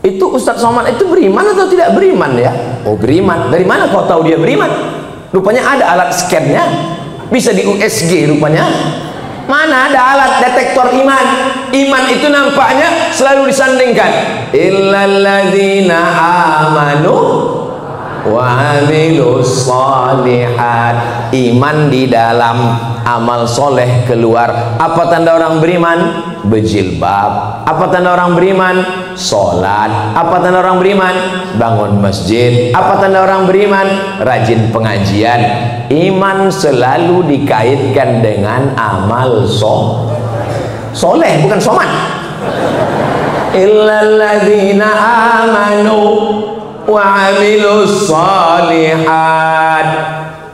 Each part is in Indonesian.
Itu Ustadz Somad itu beriman atau tidak beriman ya? Oh beriman. Dari mana kau tahu dia beriman? Rupanya ada alat scannya, bisa di USG rupanya. Mana ada alat detektor iman? Iman itu nampaknya selalu disandingkan. Illalladzina amanu wa amilus sholihat. Iman di dalam, amal soleh keluar. Apa tanda orang beriman? Berjilbab. Apa tanda orang beriman? Sholat. Apa tanda orang beriman? Bangun masjid. Apa tanda orang beriman? Rajin pengajian. Iman selalu dikaitkan dengan amal soleh, bukan somat. Illalladzina amanu wa amilus sholihat.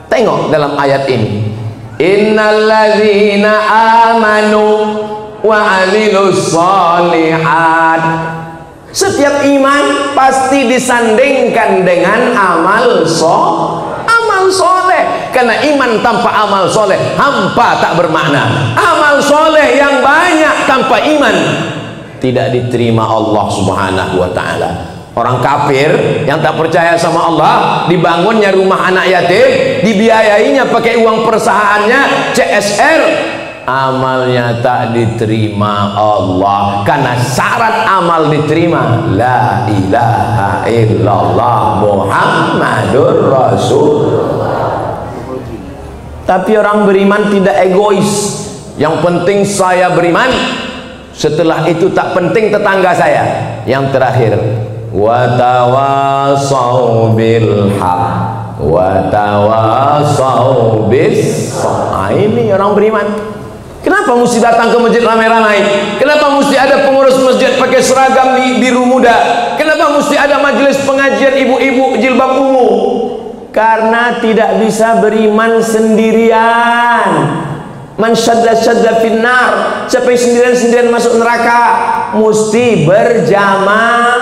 Tengok dalam ayat ini, innalladzina amanu wa amilus sholihat. Setiap iman pasti disandingkan dengan amal soleh. Karena iman tanpa amal soleh hampa, tak bermakna. Amal soleh yang banyak tanpa iman tidak diterima Allah Subhanahu wa ta'ala. Orang kafir yang tak percaya sama Allah, dibangunnya rumah anak yatim, dibiayainya pakai uang perusahaannya, CSR, amalnya tak diterima Allah. Karena syarat amal diterima la ilaha illallah Muhammadur Rasulullah. Tapi orang beriman tidak egois. Yang penting saya beriman, setelah itu tak penting tetangga saya. Yang terakhir, wa tawasau bil haq wa tawasau bis sabr. Ini orang beriman. Kenapa mesti datang ke masjid ramai-ramai? Kenapa mesti ada pengurus masjid pakai seragam biru muda? Kenapa mesti ada majelis pengajian ibu-ibu jilbab ungu? Karena tidak bisa beriman sendirian. Man syadda finnar. Siapa yang sendirian-sendirian masuk neraka? Mesti berjamaah.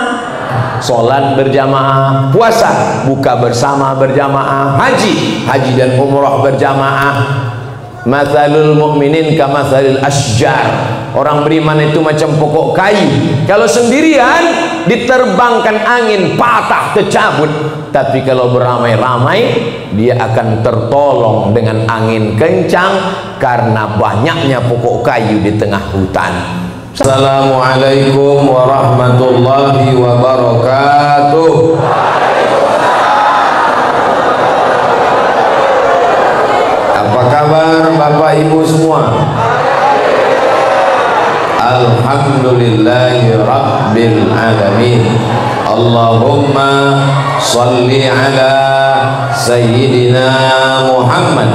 Sholat berjamaah, puasa buka bersama berjamaah, haji dan umrah berjamaah. Mathalul mu'minin kamathalil asjar. Orang beriman itu macam pokok kayu. Kalau sendirian diterbangkan angin, patah, tercabut. Tapi kalau beramai-ramai, dia akan tertolong dengan angin kencang karena banyaknya pokok kayu di tengah hutan. Assalamualaikum warahmatullahi wabarakatuh. Apa kabar Bapak Ibu semua? Alhamdulillahi Rabbil Alamin. Allahumma salli ala Sayyidina Muhammad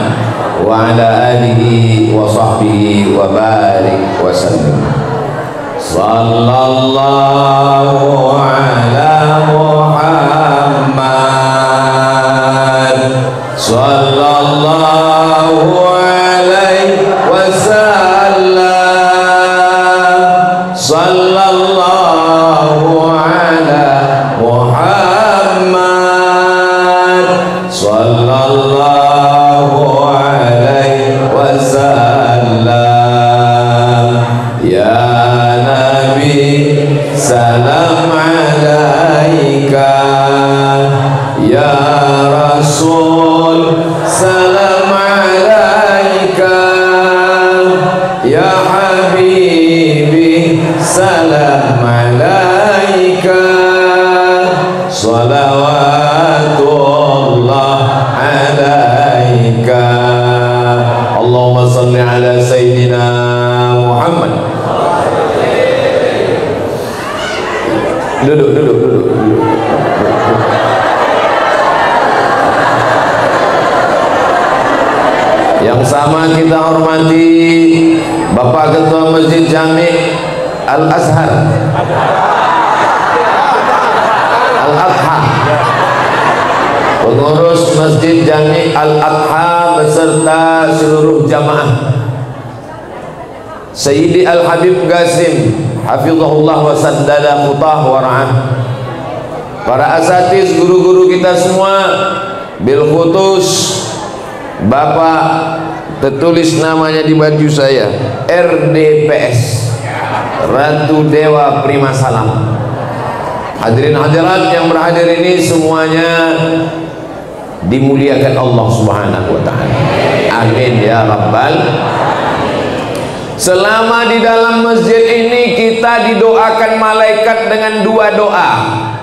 wa ala alihi wa sahbihi wa barik wa sallim. Sallallahu ala Muhammad sallallahu alaihi wasallam. Sallallahu ala Muhammad sallallahu alaihi wasallam. Ya salam alaika ya Rasul, salam alaika ya Habibi, salam alaika salawatullah alaika. Allahumma salli ala Sayyidina Muhammad. Duduk. Yang sama kita hormati Bapak Ketua Masjid Jami Al-Azhar Al-Adha, pengurus Masjid Jami Al-Adha beserta seluruh jamaah, Sayyidi Al-Habib Qasim hafizahullah wa saddada khutah wa ra'ah, para asatiz, guru-guru kita semua, bil khusus Bapak tertulis namanya di baju saya, RDPS, Ratu Dewa Prima Salam, Hadirin hadirat yang berhadir ini semuanya dimuliakan Allah Subhanahu wa taala. Amin ya rabbal. Selama di dalam masjid ini kita didoakan malaikat dengan dua doa.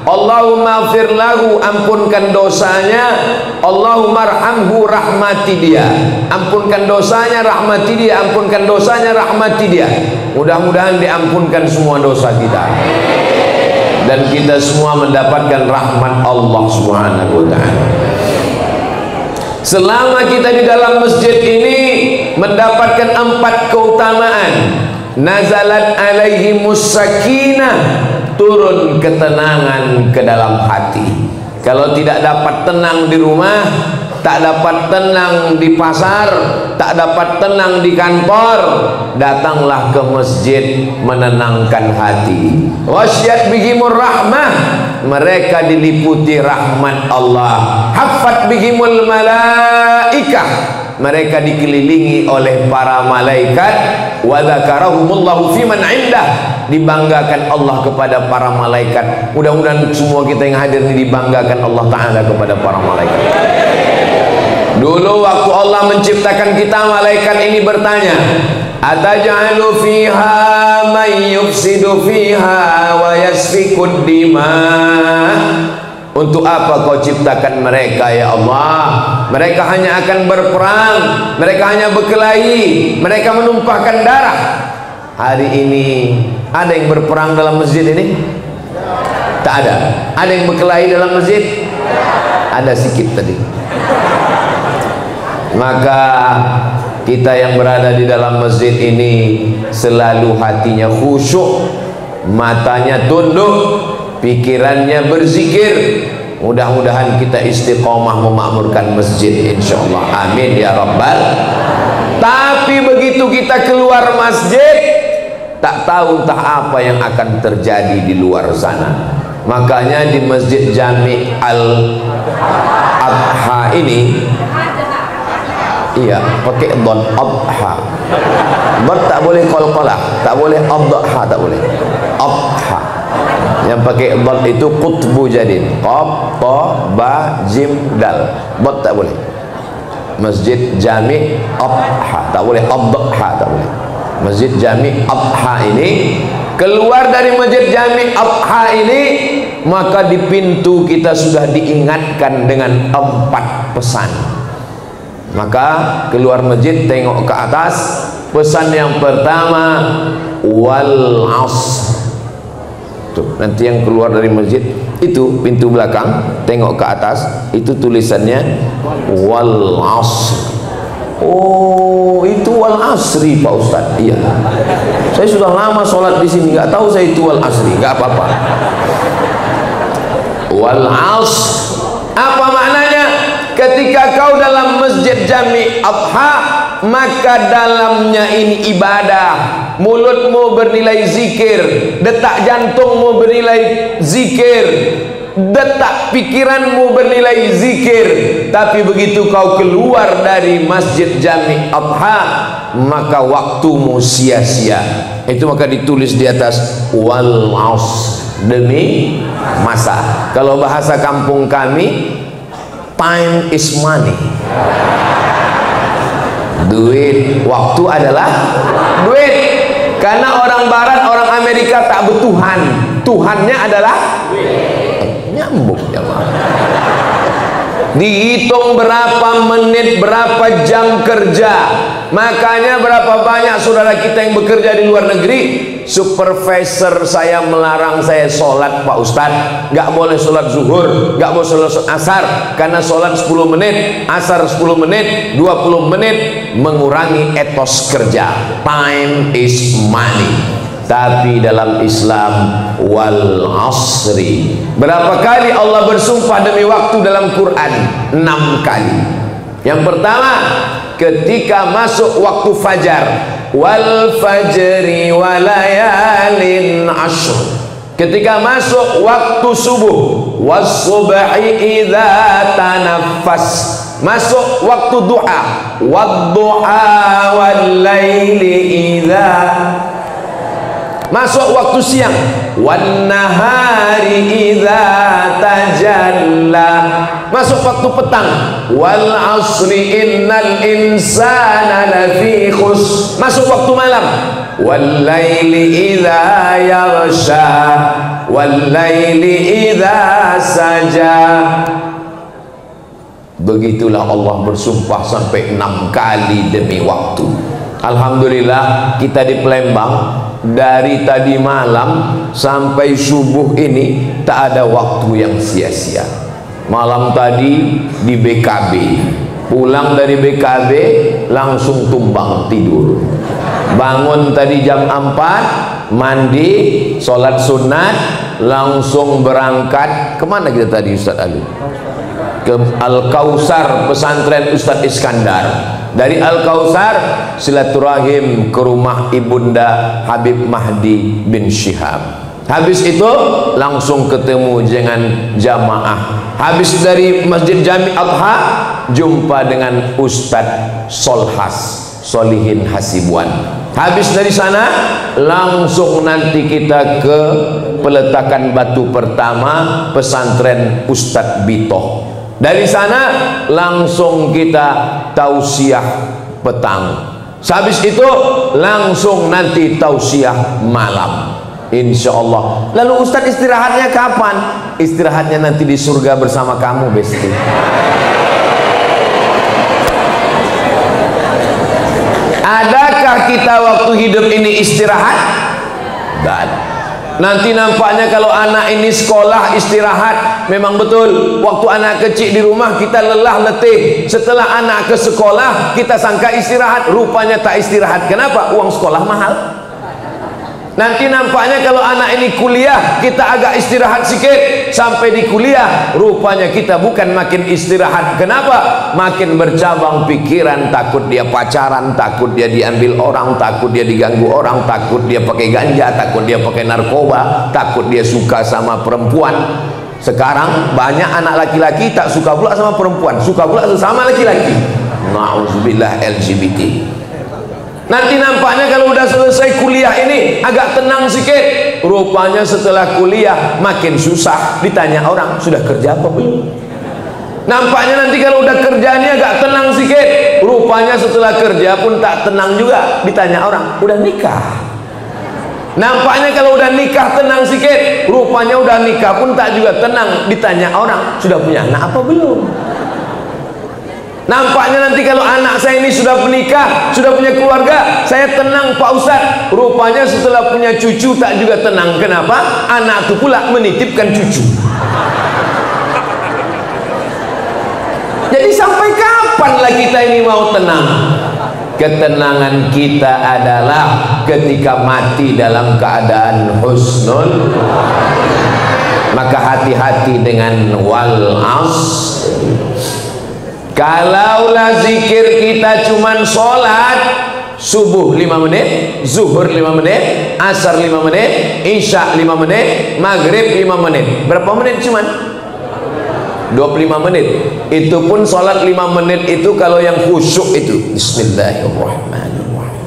Allahumma fir lahu, ampunkan dosanya. Allahumma arhamhu, rahmati dia. Ampunkan dosanya, rahmati dia. Ampunkan dosanya, rahmati dia. Mudah-mudahan diampunkan semua dosa kita dan kita semua mendapatkan rahmat Allah Subhanahu wa taala. Selama kita di dalam masjid ini mendapatkan 4 keutamaan. Nazalat alaihimus sakinah, turun ketenangan ke dalam hati. Kalau tidak dapat tenang di rumah, tak dapat tenang di pasar, tak dapat tenang di kantor, datanglah ke masjid menenangkan hati. Wasyat bihimur rahmah, mereka diliputi rahmat Allah. Haffat bihimul malaikah, mereka dikelilingi oleh para malaikat. Wa dzakarahumullahu fiman indah, dibanggakan Allah kepada para malaikat. Mudah-mudahan semua kita yang hadir ini dibanggakan Allah Ta'ala kepada para malaikat. Dulu waktu Allah menciptakan kita, malaikat ini bertanya, ataj'alu fiha man yufsidu fiha wa yasfikud dimah. Untuk apa kau ciptakan mereka ya Allah? Mereka hanya akan berperang, mereka hanya berkelahi, mereka menumpahkan darah. Hari ini ada yang berperang dalam masjid ini? Tak ada. Ada yang berkelahi dalam masjid? Ada sedikit tadi. Maka kita yang berada di dalam masjid ini selalu hatinya khusyuk, matanya tunduk, pikirannya berzikir. Mudah-mudahan kita istiqomah memakmurkan masjid insyaallah. Amin ya rabbal. Tapi begitu kita keluar masjid, tak tahu entah apa yang akan terjadi di luar sana. Makanya di Masjid Jami Al-Adha ini, iya, pakai dhon, adha. Dhon tak boleh qalqalah, tak boleh adha, tak boleh. Adha. Yang pakai dhon itu qutbu jadid. Qaf, ta, ba, jim, dal. Dhon tak boleh. Masjid Jami Adha, tak boleh adha, tak boleh. Masjid Jami Adha ini, keluar dari Masjid Jami Adha ini, maka di pintu kita sudah diingatkan dengan 4 pesan. Maka keluar masjid tengok ke atas, pesan yang pertama wal asr. Tuh, nanti yang keluar dari masjid itu pintu belakang, tengok ke atas, itu tulisannya wal asr. Oh, itu wal asri Pak Ustaz. Iya. Saya sudah lama sholat di sini, nggak tahu saya itu wal asri. Nggak apa-apa. Wal asr. Apa maknanya? Ketika kau dalam Masjid Jami Adha, maka dalamnya ini ibadah. Mulutmu bernilai zikir, detak jantungmu bernilai zikir, detak pikiranmu bernilai zikir. Tapi begitu kau keluar dari Masjid Jami Adha, maka waktumu sia-sia. Itu maka ditulis di atas wal asr, demi masa. Kalau bahasa kampung kami, time is money. Duit, waktu adalah duit. Karena orang barat, orang Amerika tak bertuhan, Tuhannya adalah nyambung jemaah. Dihitung berapa menit, berapa jam kerja. Makanya berapa banyak saudara kita yang bekerja di luar negeri, supervisor saya melarang saya sholat Pak Ustadz, nggak boleh sholat zuhur, nggak boleh sholat asar, karena sholat 10 menit, asar 10 menit, 20 menit, mengurangi etos kerja. Time is money. Tapi dalam Islam wal asri, berapa kali Allah bersumpah demi waktu dalam Quran? 6 kali. Yang pertama, ketika masuk waktu fajar, wal fajri walayalin ashr. Ketika masuk waktu subuh, was subhi idza tanaffas. Masuk waktu duha, wad duha wal laili idza. Masuk waktu siang, wan nahari idza tajalla, masuk waktu petang, wal asri innal insana lafi khus, masuk waktu malam, wal laili idza yaghsha wal laili idza saja. Begitulah Allah bersumpah sampai 6 kali demi waktu. Alhamdulillah kita di Palembang dari tadi malam sampai subuh ini tak ada waktu yang sia-sia. Malam tadi di BKB, pulang dari BKB langsung tumbang tidur. Bangun tadi jam 4, mandi, sholat sunat, langsung berangkat. Kemana kita tadi Ustaz Ali? Ke Al-Kausar, pesantren Ustadz Iskandar. Dari Al-Kausar silaturahim ke rumah ibunda Habib Mahdi bin Syihab. Habis itu langsung ketemu dengan jamaah. Habis dari Masjid Jami Adha jumpa dengan Ustadz Solhas Solihin Hasibuan. Habis dari sana langsung nanti kita ke peletakan batu pertama pesantren Ustadz Bitoh. Dari sana langsung kita tausiah petang. Habis itu langsung nanti tausiah malam, insya Allah. Lalu Ustadz istirahatnya kapan? Istirahatnya nanti di surga bersama kamu, Besti. Adakah kita waktu hidup ini istirahat? Dan nanti nampaknya kalau anak ini sekolah istirahat, memang betul. Waktu anak kecil di rumah kita lelah letih. Setelah anak ke sekolah kita sangka istirahat, rupanya tak istirahat. Kenapa? Uang sekolah mahal. Nanti nampaknya kalau anak ini kuliah kita agak istirahat sikit. Sampai di kuliah rupanya kita bukan makin istirahat. Kenapa? Makin bercabang pikiran. Takut dia pacaran, takut dia diambil orang, takut dia diganggu orang, takut dia pakai ganja, takut dia pakai narkoba, takut dia suka sama perempuan. Sekarang banyak anak laki-laki tak suka pula sama perempuan, suka pula sama laki-laki. Na'udzubillah LGBT. Nanti nampaknya kalau udah selesai kuliah ini agak tenang sikit. Rupanya setelah kuliah makin susah. Ditanya orang, sudah kerja apa belum? Nampaknya nanti kalau udah kerja ini agak tenang sikit. Rupanya setelah kerja pun tak tenang juga. Ditanya orang, udah nikah? Nampaknya kalau udah nikah tenang sikit. Rupanya udah nikah pun tak juga tenang. Ditanya orang, sudah punya anak apa belum? Nampaknya nanti kalau anak saya ini sudah menikah, sudah punya keluarga, saya tenang Pak Ustadz. Rupanya setelah punya cucu tak juga tenang. Kenapa? Anak itu pula menitipkan cucu. Jadi sampai kapanlah kita ini mau tenang? Ketenangan kita adalah ketika mati dalam keadaan husnul. Maka hati-hati dengan wal asr. Kalaulah zikir kita cuman sholat subuh 5 menit, zuhur 5 menit, asar 5 menit, isya 5 menit, maghrib 5 menit. Berapa menit cuman? 25 menit. Itu pun sholat 5 menit itu kalau yang khusyuk itu. Bismillahirrahmanirrahim.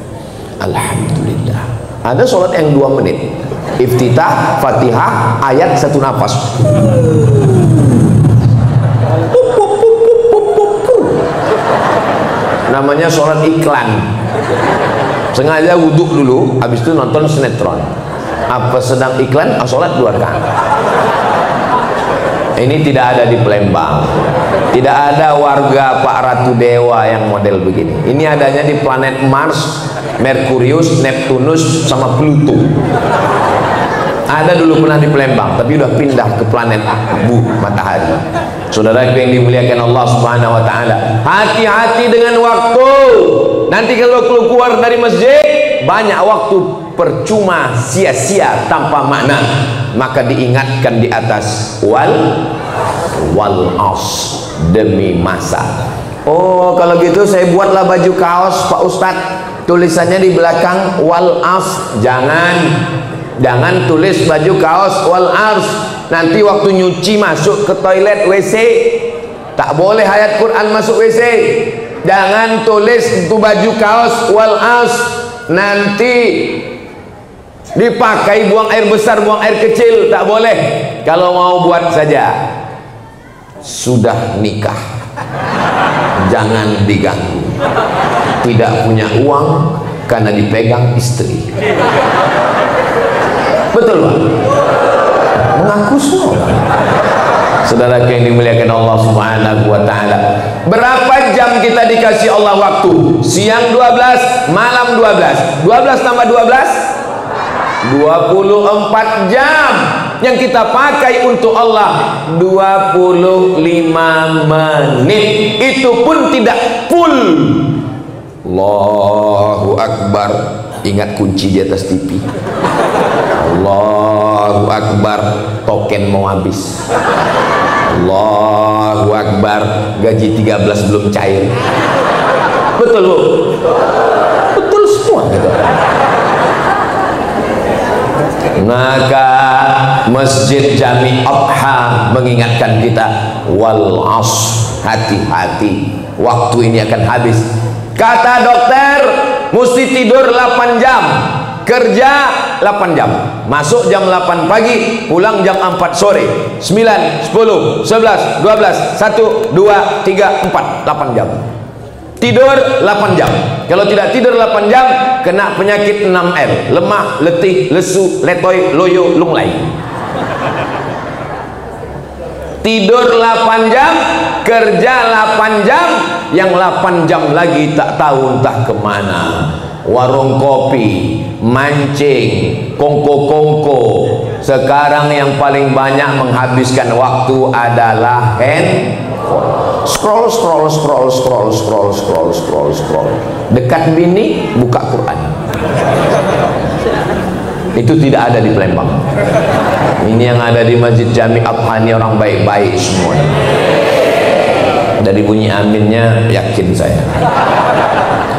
Alhamdulillah. Ada sholat yang 2 menit. Iftitah, Fatihah, ayat 1 nafas. Namanya sholat iklan. Sengaja wuduk dulu, habis itu nonton sinetron. Apa sedang iklan? Sholat 2 rakaat. Ini tidak ada di Palembang. Tidak ada warga Pak Ratu Dewa yang model begini. Ini adanya di planet Mars, Merkurius, Neptunus, sama Pluto. Ada dulu pernah di Palembang, tapi udah pindah ke planet Matahari. Saudara yang dimuliakan Allah Subhanahu wa taala, hati-hati dengan waktu. Nanti kalau keluar dari masjid banyak waktu percuma, sia-sia, tanpa makna. Maka diingatkan di atas wal as, demi masa. Oh, kalau gitu saya buatlah baju kaos Pak Ustadz, tulisannya di belakang wal as. Jangan tulis baju kaos wal ars. Nanti waktu nyuci masuk ke toilet WC, tak boleh ayat Quran masuk WC. Jangan tulis itu baju kaos wal ars. Nanti Dipakai buang air besar, buang air kecil tak boleh. Kalau mau buat saja. Sudah nikah, jangan diganggu. Tidak punya uang karena dipegang istri. Betul Pak? Mengaku semua. Saudara yang dimuliakan Allah Subhanahu wa taala. Berapa jam kita dikasih Allah waktu? Siang 12, malam 12. 12 tambah 12 24 jam yang kita pakai untuk Allah. 25 menit itu pun tidak full. Allahu Akbar. Ingat kunci di atas TV. Allahu Akbar. Token mau habis. Allahu Akbar. Gaji 13 belum cair. Betul Bu? Betul semua gitu. Maka Masjid Jami Adha mengingatkan kita, wal asr, hati-hati, waktu ini akan habis. Kata dokter, mesti tidur 8 jam, kerja 8 jam, masuk jam 8 pagi, pulang jam 4 sore, 9, 10, 11, 12, 1, 2, 3, 4, 8 jam. Tidur 8 jam. Kalau tidak tidur 8 jam, kena penyakit 6L: lemah, letih, lesu, letoy, loyo, lunglai. Tidur 8 jam, kerja 8 jam, yang 8 jam lagi tak tahu entah kemana. Warung kopi, mancing, kongko-kongko. Sekarang yang paling banyak menghabiskan waktu adalah scroll. Dekat bini, buka Quran. Itu tidak ada di Palembang. Ini yang ada di Masjid Jami Adha, ini orang baik-baik semua. Dari bunyi aminnya yakin saya.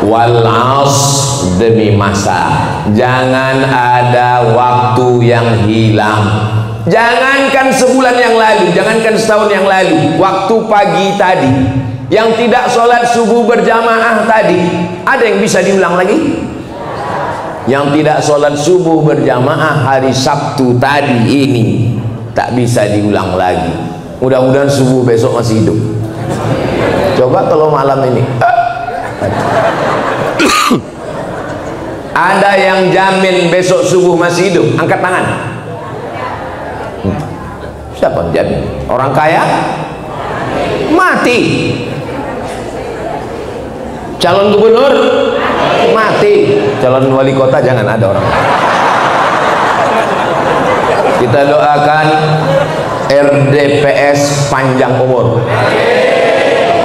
Wal asr, demi masa. Jangan ada waktu yang hilang. Jangankan sebulan yang lalu, jangankan setahun yang lalu, waktu pagi tadi yang tidak sholat subuh berjamaah tadi, ada yang bisa diulang lagi? Yang tidak sholat subuh berjamaah hari Sabtu tadi ini tak bisa diulang lagi. Mudah-mudahan subuh besok masih hidup. Coba kalau malam ini ada yang jamin besok subuh masih hidup? Angkat tangan. Siapa jamin? Orang kaya mati. Calon gubernur mati. Calon wali kota jangan ada orang. Kita doakan RDPS panjang umur.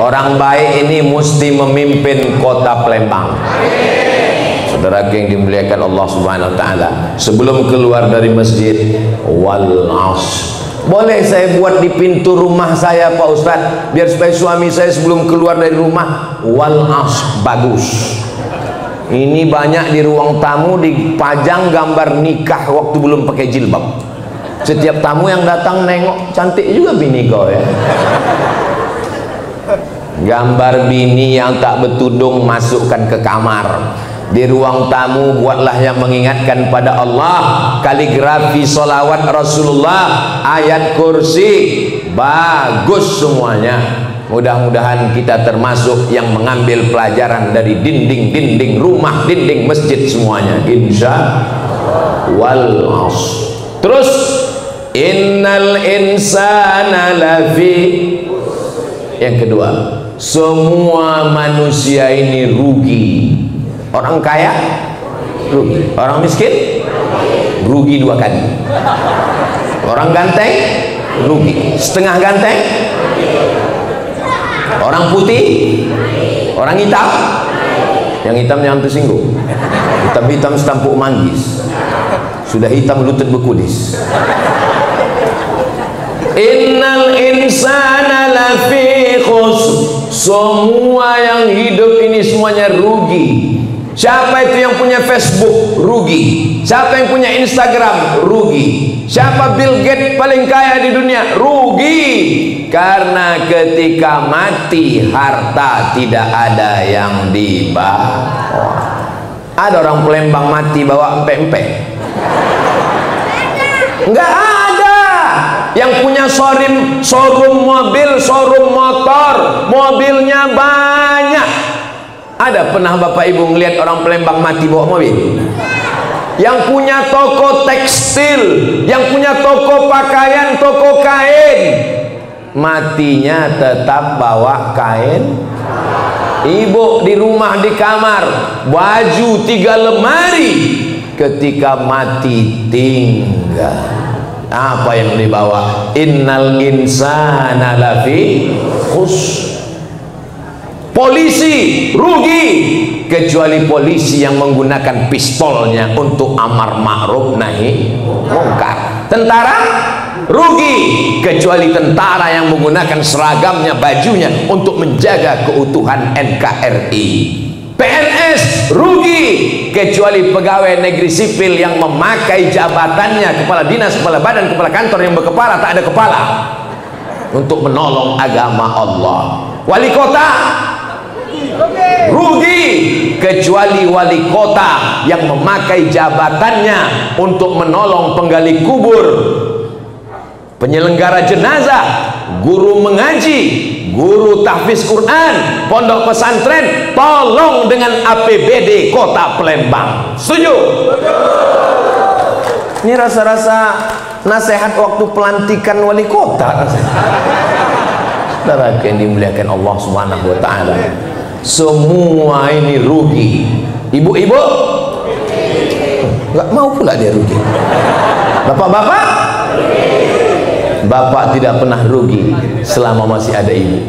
Orang baik ini mesti memimpin kota Palembang. Saudara yang dimuliakan Allah Subhanahu wa taala, sebelum keluar dari masjid, wal asr. Boleh saya buat di pintu rumah saya Pak Ustadz, biar supaya suami saya sebelum keluar dari rumah, wal asr, bagus. Ini banyak di ruang tamu dipajang gambar nikah waktu belum pakai jilbab. Setiap tamu yang datang nengok, cantik juga bini kau ya. Gambar bini yang tak bertudung masukkan ke kamar. Di ruang tamu buatlah yang mengingatkan pada Allah, kaligrafi solawat Rasulullah, ayat kursi, bagus semuanya. Mudah-mudahan kita termasuk yang mengambil pelajaran dari dinding-dinding rumah, dinding masjid semuanya, insya wal asr. Terus innal insana lafi. Yang kedua, semua manusia ini rugi. Orang kaya rugi, orang miskin rugi 2 kali. Orang ganteng rugi, setengah ganteng. Orang putih, orang hitam. Yang hitam jangan tersinggung. Hitam-hitam setampuk manggis, sudah hitam lutut bekudis. Innal insana lafi khusr. Semua yang hidup ini semuanya rugi. Siapa itu yang punya Facebook? Rugi. Siapa yang punya Instagram? Rugi. Siapa Bill Gates paling kaya di dunia? Rugi. Karena ketika mati harta tidak ada yang dibawa. Ada orang Palembang mati bawa empek-empek. Enggak ada. Yang punya showroom mobil, showroom motor, mobilnya banyak. Ada pernah Bapak Ibu ngelihat orang Palembang mati bawa mobil? Yang punya toko tekstil, yang punya toko pakaian, toko kain, matinya tetap bawa kain. Ibu di rumah di kamar, baju 3 lemari, ketika mati tinggal. Apa yang dibawa? Innal insana lafi khusr. Polisi rugi, kecuali polisi yang menggunakan pistolnya untuk amar ma'ruf nahi mungkar. Tentara rugi, kecuali tentara yang menggunakan seragamnya, bajunya untuk menjaga keutuhan NKRI. PNS rugi, kecuali pegawai negeri sipil yang memakai jabatannya, kepala dinas, kepala badan, kepala kantor yang berkepala tak ada kepala, untuk menolong agama Allah. Wali kota rugi, kecuali wali kota yang memakai jabatannya untuk menolong penggali kubur, penyelenggara jenazah, guru mengaji, guru tahfiz Quran, pondok pesantren, tolong dengan APBD kota Palembang. Setuju? Ini rasa-rasa nasihat waktu pelantikan wali kota. Saudara yang dimuliakan Allah Subhanahu wa taala, semua ini rugi. Ibu-ibu nggak mau pula dia rugi. Bapak-bapak, bapak tidak pernah rugi selama masih ada ibu.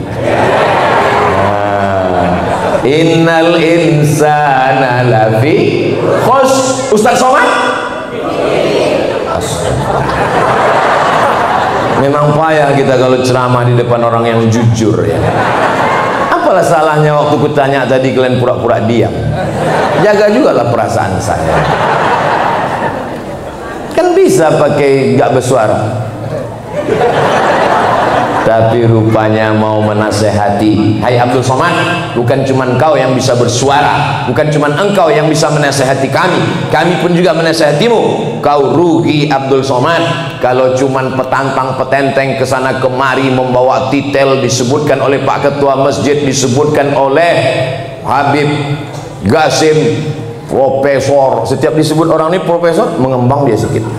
Innal insana lafi khusr. Ustaz Somad, memang payah kita kalau ceramah di depan orang yang jujur ya. Apalah salahnya waktu kutanya tadi kalian pura-pura diam? Jaga juga lah perasaan saya. Kan bisa pakai gak bersuara. Tapi rupanya mau menasehati. Hai Abdul Somad, bukan cuma engkau yang bisa bersuara, bukan cuma engkau yang bisa menasehati kami pun juga menasehatimu. Kau rugi Abdul Somad kalau cuma petantang petenteng kesana kemari membawa titel, disebutkan oleh Pak Ketua Masjid, disebutkan oleh Habib Gasim profesor. Setiap disebut orang ini profesor, mengembang dia sedikit.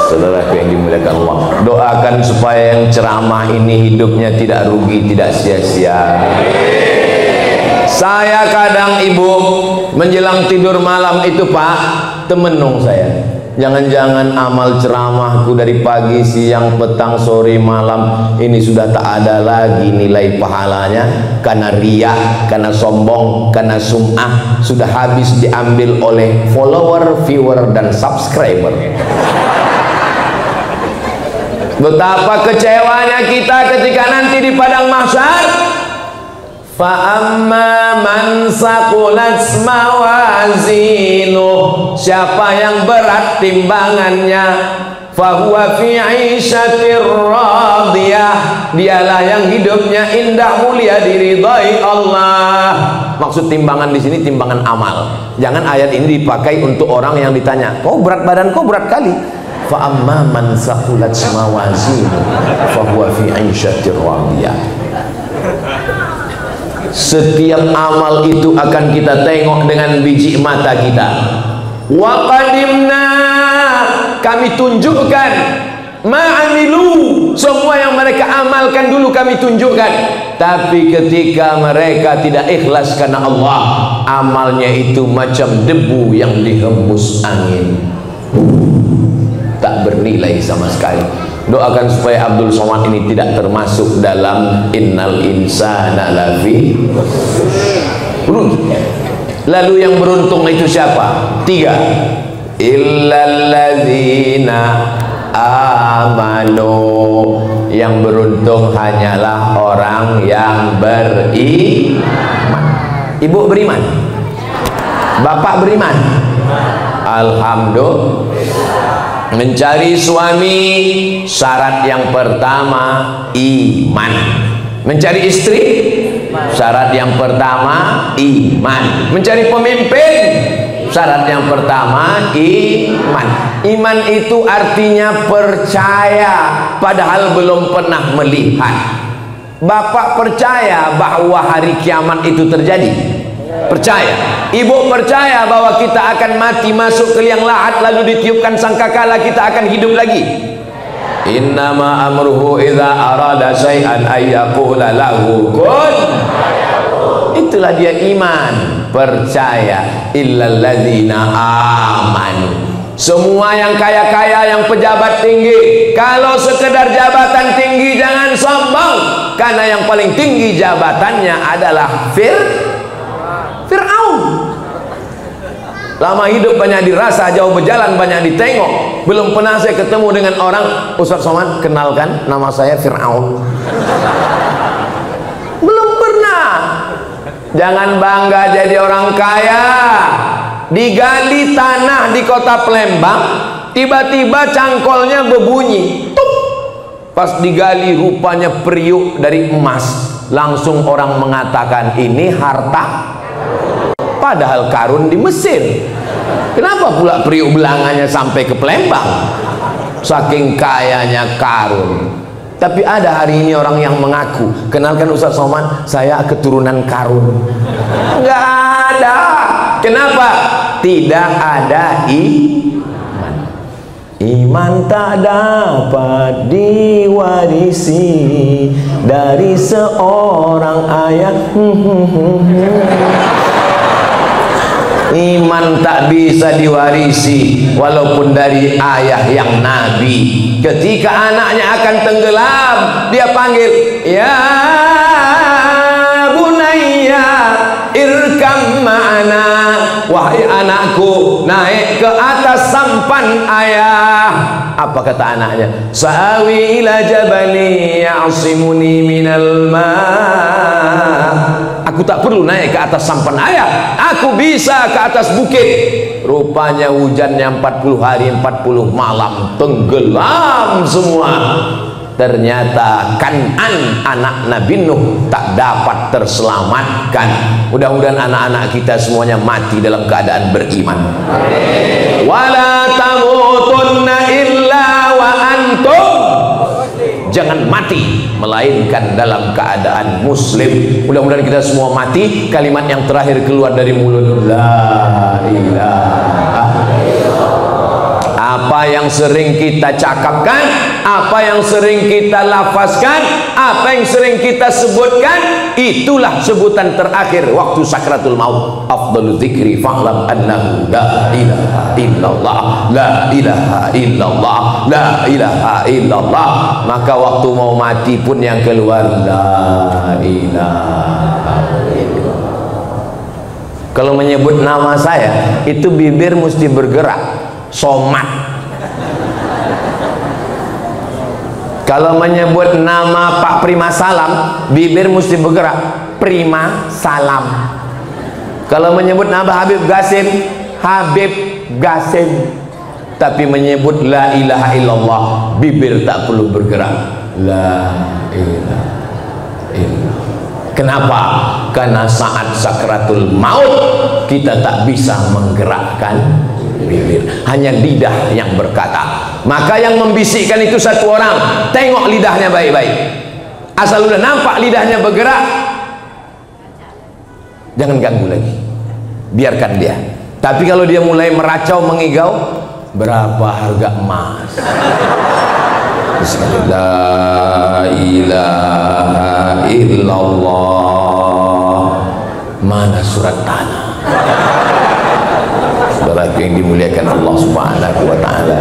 Saudara yang dimuliakan Allah, doakan supaya yang ceramah ini hidupnya tidak rugi, tidak sia-sia. Saya kadang ibu menjelang tidur malam itu Pak, temenung saya, jangan-jangan amal ceramahku dari pagi, siang, petang, sore, malam ini sudah tak ada lagi nilai pahalanya, karena riya, karena sombong, karena sum'ah, sudah habis diambil oleh follower, viewer, dan subscriber. Betapa kecewanya kita ketika nanti di padang mahsyar. Fa amma man saqulat mawazinu, siapa yang berat timbangannya, fa huwa fi 'ishatir radiyah, dialah yang hidupnya indah mulia diridhai Allah. Maksud timbangan di sini timbangan amal. Jangan ayat ini dipakai untuk orang yang ditanya, "Kau berat badan kau berat kali." Fa amma man saqulat mawazinu fa huwa fi 'ishatir radiyah. Setiap amal itu akan kita tengok dengan biji mata kita. Wa qadimna, kami tunjukkan, ma'amilu, semua yang mereka amalkan dulu kami tunjukkan. Tapi ketika mereka tidak ikhlas karena Allah, amalnya itu macam debu yang dihembus angin, tak bernilai sama sekali. Doakan supaya Abdul Somad ini tidak termasuk dalam innal insana lafi rugi. Lalu yang beruntung itu siapa? 3. Illalladzina amanu, yang beruntung hanyalah orang yang beriman. Ibu beriman? Bapak beriman? Alhamdulillah. Mencari suami, syarat yang pertama iman. Mencari istri, Syarat yang pertama iman. Mencari pemimpin, syarat yang pertama iman. Iman itu artinya percaya padahal belum pernah melihat. Bapak percaya bahwa hari kiamat itu terjadi? Percaya. Ibu percaya bahwa kita akan mati, masuk ke liang lahat, lalu ditiupkan sangkakala kita akan hidup lagi? Innama amruhu idza arada syai'an ayyaqula lahu kun. Itulah dia iman, percaya. Illal ladzina amanu. Semua yang kaya-kaya, yang pejabat tinggi, kalau sekedar jabatan tinggi jangan sombong, karena yang paling tinggi jabatannya adalah Fir'aun. Lama hidup banyak dirasa, jauh berjalan banyak ditengok. Belum pernah saya ketemu dengan orang, Ustaz Somad kenalkan nama saya Fir'aun. Belum pernah. Jangan bangga jadi orang kaya. Digali tanah di kota Palembang, tiba-tiba cangkolnya berbunyi tup. Pas digali rupanya periuk dari emas. Langsung orang mengatakan ini harta, padahal karun di Mesir. Kenapa pula periuk belangannya sampai ke Palembang? Saking kayanya karun. Tapi ada hari ini orang yang mengaku, kenalkan Ustaz Somad, saya keturunan karun. Enggak ada. Kenapa? Tidak ada iman. Iman tak dapat diwarisi dari seorang ayah. Iman tak bisa diwarisi walaupun dari ayah yang nabi. Ketika anaknya akan tenggelam, dia panggil, ya bunayya irkam ma'ana, wahai anakku, naik ke atas sampan ayah. Apa kata anaknya? Sa'awi ila jabali ya'simuni minal ma'. Aku tak perlu naik ke atas sampan ayah, aku bisa ke atas bukit. Rupanya hujannya 40 hari 40 malam, tenggelam semua. Ternyata Kan'an anak Nabi Nuh tak dapat terselamatkan. Mudah-mudahan anak-anak kita semuanya mati dalam keadaan beriman. Wala tamutunna illa wa antum. Jangan mati melainkan dalam keadaan muslim. Mudah-mudahan kita semua mati. Kalimat yang terakhir keluar dari mulut, la ilaha. Apa yang sering kita cakapkan, apa yang sering kita lafazkan, apa yang sering kita sebutkan, itulah sebutan terakhir waktu sakratul maut. Afdhalu dzikri fa'lam annahu la ilaha illallah, la ilaha illallah, la ilaha illallah. Maka waktu mau mati pun yang keluar la ilaha illallah. Kalau menyebut nama saya, itu bibir mesti bergerak. Somad. Kalau menyebut nama Pak Prima Salam, bibir mesti bergerak. Prima Salam. Kalau menyebut nama Habib Gasim, Habib Gasim. Tapi menyebut la ilaha illallah, bibir tak perlu bergerak. La ilaha illallah. Kenapa? Karena saat sakratul maut kita tak bisa menggerakkan bibir, hanya lidah yang berkata. Maka yang membisikkan itu satu orang. Tengok lidahnya baik-baik. Asal udah nampak lidahnya bergerak, jangan ganggu lagi, biarkan dia. Tapi kalau dia mulai meracau, mengigau, berapa harga emas? La ilaha illallah. Mana surat tanah? Saudara yang dimuliakan Allah Subhanahu wa taala.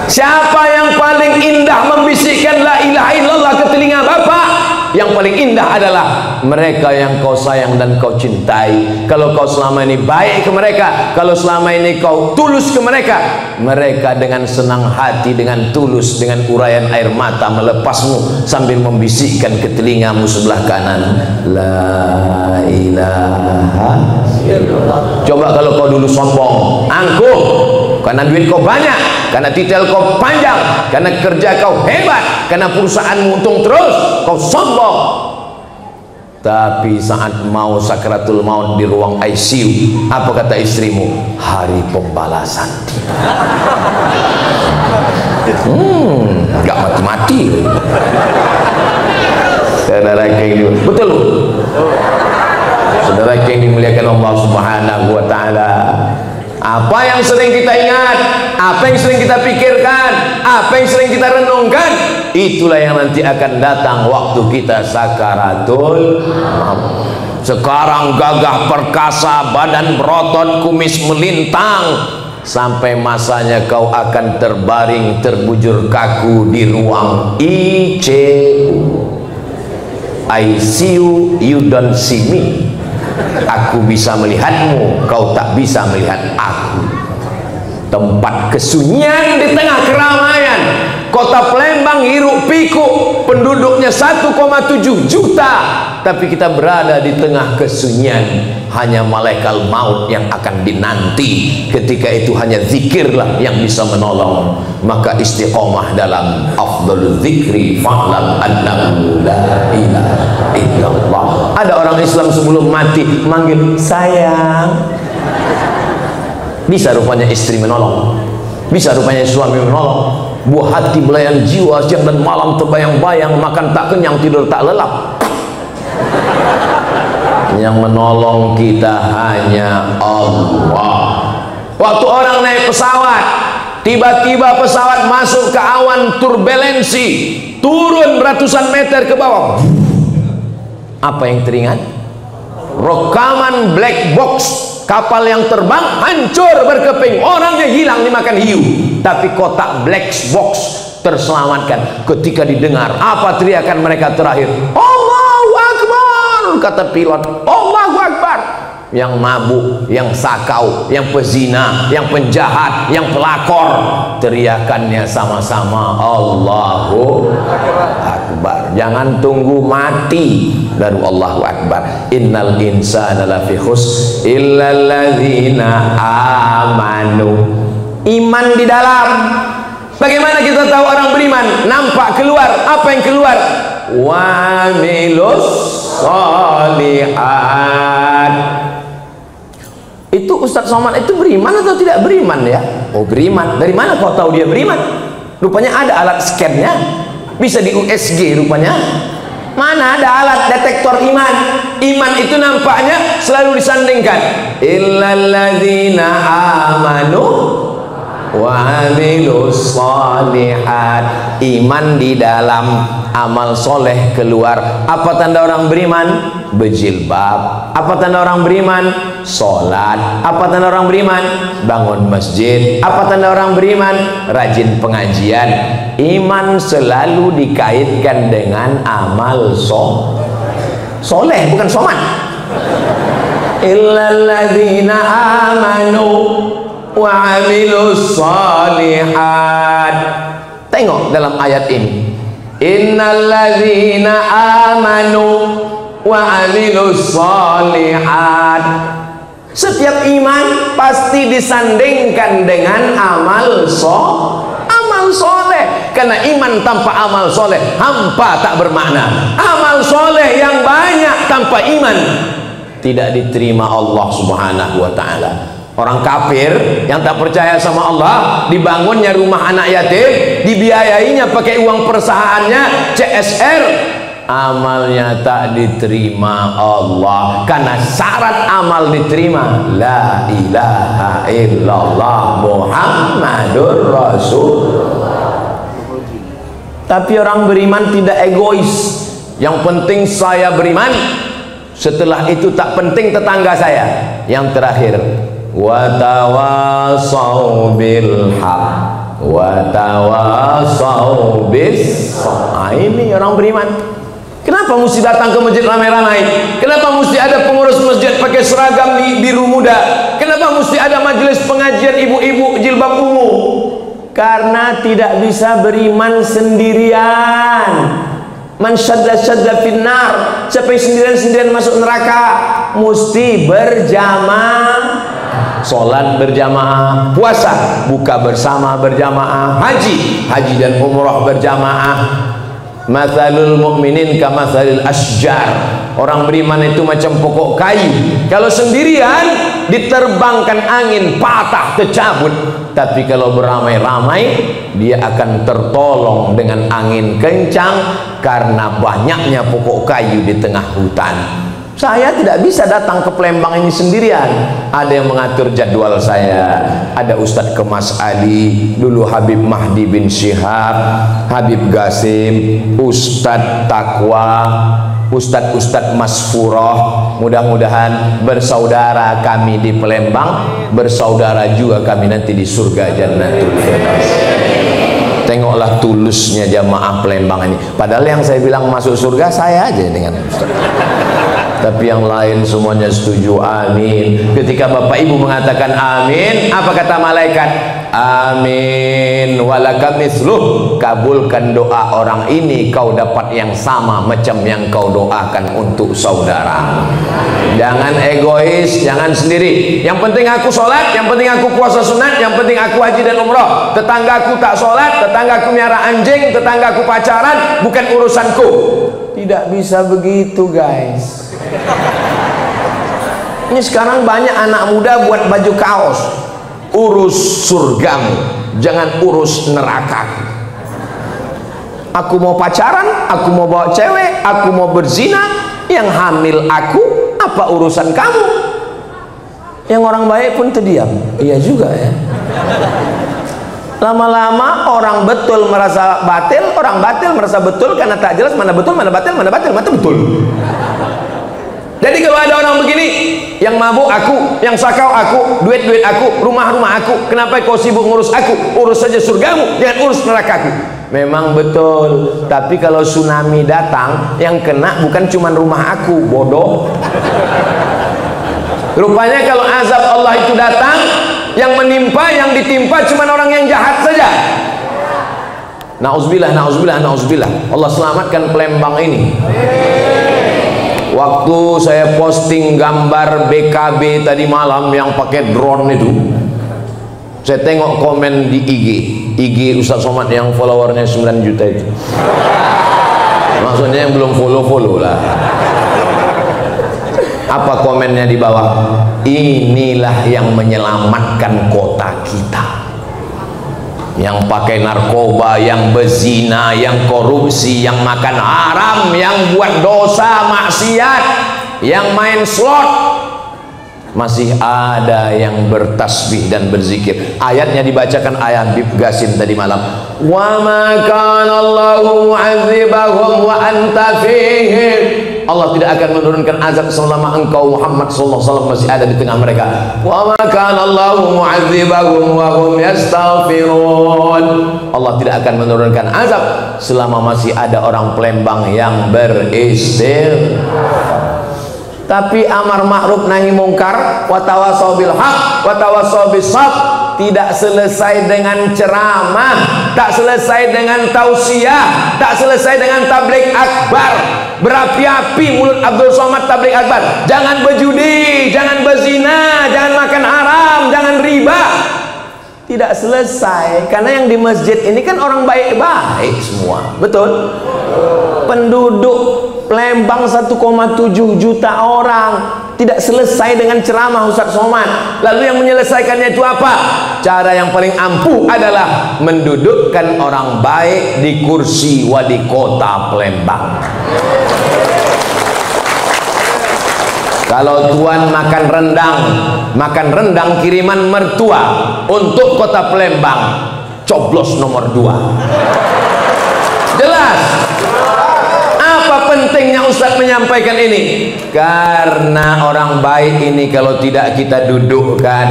Siapa yang paling indah membisikkan la ilaha illallah ke telinga Bapak? Yang paling indah adalah mereka yang kau sayang dan kau cintai. Kalau kau selama ini baik ke mereka, kalau selama ini kau tulus ke mereka, mereka dengan senang hati, dengan tulus, dengan uraian air mata melepasmu sambil membisikkan ke telingamu sebelah kanan, la ilaha illallah. Coba kalau kau dulu sombong, angkuh, karena duit kau banyak, karena titel kau panjang, karena kerja kau hebat, karena perusahaanmu untung terus, kau sombong. Tapi saat mau sakratul maut di ruang ICU, apa kata istrimu? Hari pembalasan. Gak mati-mati. Saudara yang betul. Saudara yang dimuliakan Allah Subhanahu wa taala. Apa yang sering kita ingat, apa yang sering kita pikirkan, apa yang sering kita renungkan, itulah yang nanti akan datang waktu kita sakaratul maut. Sekarang gagah perkasa, badan berotot, kumis melintang, sampai masanya kau akan terbaring terbujur kaku di ruang ICU, you don't see me. Aku bisa melihatmu, kau tak bisa melihat aku. Tempat kesunyian di tengah keramaian. Kota Palembang hiruk pikuk, penduduknya 1,7 juta, tapi kita berada di tengah kesunyian. Hanya malaikat maut yang akan dinanti. Ketika itu hanya zikirlah yang bisa menolong. Maka istiqomah dalam afdhalul zikri fa'lam annahu la ilaha illallah. Ada orang Islam sebelum mati manggil sayang. Bisa rupanya istri menolong, bisa rupanya suami menolong. Buah hati belayan jiwa, siang dan malam terbayang-bayang, makan tak kenyang, tidur tak lelap. Yang menolong kita hanya Allah. Waktu orang naik pesawat, tiba-tiba pesawat masuk ke awan turbulensi, turun ratusan meter ke bawah. Apa yang teringat? Rekaman black box. Kapal yang terbang hancur berkeping, orangnya hilang dimakan hiu, tapi kotak black box terselamatkan. Ketika didengar apa teriakan mereka terakhir, Allahu Akbar, kata pilot, Allahu Akbar. Yang mabuk, yang sakau, yang pezina, yang penjahat, yang pelakor, teriakannya sama-sama Allahu Akbar. Jangan tunggu mati baru Allahu Akbar. Innal insana lafi khusr illal ladzina amanu. Iman di dalam. Bagaimana kita tahu orang beriman? Nampak keluar. Apa yang keluar? Wa amilus sholihat. Itu Ustadz Somad itu beriman atau tidak beriman ya? Oh beriman. Dari mana kau tahu dia beriman? Rupanya ada alat scan-nya. Bisa di USG rupanya. Mana ada alat detektor iman. Iman itu nampaknya selalu disandingkan. Illalladzina amanu wa amilus sholihat. Iman di dalam, amal soleh keluar. Apa tanda orang beriman? Berjilbab. Apa tanda orang beriman? Sholat. Apa tanda orang beriman? Bangun masjid. Apa tanda orang beriman? Rajin pengajian. Iman selalu dikaitkan dengan amal soleh, bukan soman. Illalladzina amanu wa amilus sholihat. Tengok dalam ayat ini, innalladzina amanu wa amilus sholihat. Setiap iman pasti disandingkan dengan amal soleh. Karena iman tanpa amal soleh hampa, tak bermakna. Amal soleh yang banyak tanpa iman tidak diterima Allah Subhanahu wa ta'ala. Orang kafir yang tak percaya sama Allah, dibangunnya rumah anak yatim, dibiayainya pakai uang perusahaannya, CSR, amalnya tak diterima Allah. Karena syarat amal diterima la ilaha illallah Muhammadur Rasulullah. Tapi orang beriman tidak egois. Yang penting saya beriman, setelah itu tak penting tetangga saya. Yang terakhir, wa tawasau bil haq wa tawasau bis. Ini orang beriman. Kenapa mesti datang ke masjid ramai-ramai? Kenapa mesti ada pengurus masjid pakai seragam biru muda? Kenapa mesti ada majelis pengajian ibu-ibu jilbab ungu? Karena tidak bisa beriman sendirian. Man syadda finnar. Siapa yang sendirian-sendirian masuk neraka? Mesti berjamaah. Sholat berjamaah, puasa, buka bersama berjamaah, haji dan umrah berjamaah. Mathalul mu'minin kamathalil asjar. Orang beriman itu macam pokok kayu, kalau sendirian diterbangkan angin, patah, tercabut. Tapi kalau beramai-ramai, dia akan tertolong dengan angin kencang karena banyaknya pokok kayu di tengah hutan. Saya tidak bisa datang ke Palembang ini sendirian. Ada yang mengatur jadwal saya. Ada Ustadz Kemas Ali, dulu Habib Mahdi bin Syihab, Habib Gasim, Ustadz Takwa, Ustadz Masfurah. Mudah-mudahan bersaudara kami di Palembang, bersaudara juga kami nanti di surga Jannatul Firdaus. Tengoklah tulusnya jamaah Palembang ini. Padahal yang saya bilang masuk surga saya aja dengan Ustaz. Tapi yang lain semuanya setuju, amin. Ketika Bapak Ibu mengatakan amin, apa kata malaikat? Amin walaka misluh. Kabulkan doa orang ini, kau dapat yang sama macam yang kau doakan untuk saudara. Jangan egois, jangan sendiri. Yang penting aku sholat, yang penting aku puasa sunat, yang penting aku haji dan umrah. Tetanggaku tak sholat, tetanggaku miara anjing, tetanggaku pacaran, bukan urusanku. Tidak bisa begitu, guys. Ini sekarang banyak anak muda buat baju kaos. Urus surgamu, jangan urus neraka. Aku mau pacaran, aku mau bawa cewek, aku mau berzina, yang hamil aku, apa urusan kamu? Yang orang baik pun terdiam. Iya juga ya. Lama-lama orang betul merasa batil, orang batil merasa betul, karena tak jelas mana betul, mana batil, mana batil, mana betul. Jadi kalau ada orang begini, yang mabuk aku, yang sakau aku, duit-duit aku, rumah-rumah aku, kenapa kau sibuk ngurus aku? Urus saja surgamu, jangan urus nerakaku. Memang betul, tapi kalau tsunami datang, yang kena bukan cuma rumah aku, bodoh. Rupanya kalau azab Allah itu datang, yang menimpa, yang ditimpa cuma orang yang jahat saja. Nauzubillah, nauzubillah, nauzubillah. Allah selamatkan Palembang ini. Waktu saya posting gambar BKB tadi malam yang pakai drone itu, saya tengok komen di IG Ustaz Somad yang followernya 9 juta itu. Maksudnya yang belum follow lah. Apa komennya di bawah? Inilah yang menyelamatkan kota kita. Yang pakai narkoba, yang berzina, yang korupsi, yang makan haram, yang buat dosa maksiat, yang main slot, masih ada yang bertasbih dan berzikir. Ayatnya dibacakan ayat Habib Gasim tadi malam. Wa ma kana Allahu mu'adzibahum wa anta fihim. Allah tidak akan menurunkan azab selama engkau Muhammad sallallahu alaihi wasallam masih ada di tengah mereka. Wa ma kana Allahu mu'adzibahum wa hum yastaghfirun. Allah tidak akan menurunkan azab selama masih ada orang Palembang yang beristighfar. Tapi amar ma'ruf nahi mungkar, wa tawasau bil haq, wa tawasau bis sabr, tidak selesai dengan ceramah, tak selesai dengan tausiah, tak selesai dengan tabligh akbar. Berapi-api mulut Abdul Somad tabligh akbar. Jangan berjudi, jangan berzina, jangan makan haram, jangan riba. Tidak selesai, karena yang di masjid ini kan orang baik-baik semua. Betul? Penduduk Palembang 1,7 juta orang. Tidak selesai dengan ceramah Ustaz Somad. Lalu yang menyelesaikannya itu apa? Cara yang paling ampuh adalah mendudukkan orang baik di kursi wali kota Palembang. Kalau tuan makan rendang kiriman mertua untuk kota Palembang, coblos nomor 2. Jelas? Apa pentingnya Ustaz menyampaikan ini? Karena orang baik ini kalau tidak kita dudukkan,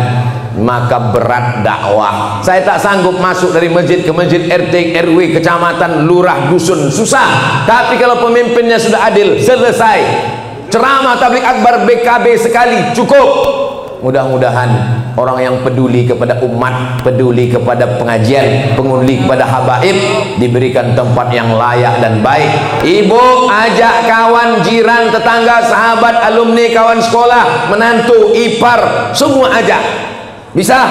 maka berat dakwah. Saya tak sanggup masuk dari masjid ke masjid, RT, RW, kecamatan, lurah, dusun, susah. Tapi kalau pemimpinnya sudah adil, selesai. Ceramah tabligh akbar BKB sekali cukup. Mudah-mudahan orang yang peduli kepada umat, peduli kepada pengajian, peduli kepada habaib, diberikan tempat yang layak dan baik. Ibu ajak kawan, jiran, tetangga, sahabat, alumni, kawan sekolah, menantu, ipar, semua ajak. Bisa?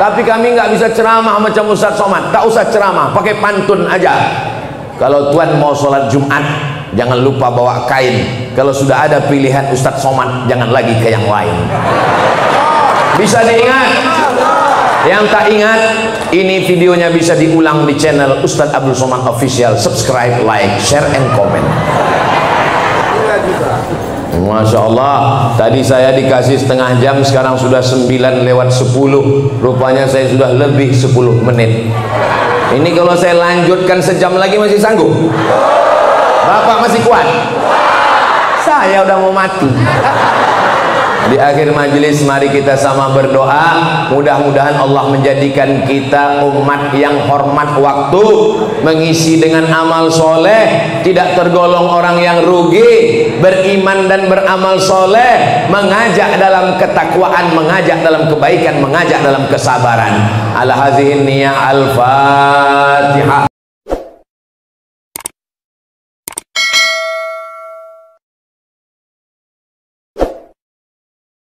Tapi kami nggak bisa ceramah macam Ustaz Somad. Tak usah ceramah, pakai pantun aja. Kalau tuan mau sholat Jumat, jangan lupa bawa kain. Kalau sudah ada pilihan Ustadz Somad, jangan lagi ke yang lain. Bisa diingat? Yang tak ingat, ini videonya bisa diulang di channel Ustadz Abdul Somad Official. Subscribe, like, share, and comment. Masya Allah, tadi saya dikasih setengah jam, sekarang sudah 9:10. Rupanya saya sudah lebih 10 menit. Ini kalau saya lanjutkan sejam lagi masih sanggup? Bapak masih kuat? Saya udah mau mati. Di akhir majelis mari kita sama berdoa, mudah-mudahan Allah menjadikan kita umat yang hormat waktu, mengisi dengan amal soleh, tidak tergolong orang yang rugi, beriman dan beramal soleh, mengajak dalam ketakwaan, mengajak dalam kebaikan, mengajak dalam kesabaran. Ala hazihin niyah al-fatihah.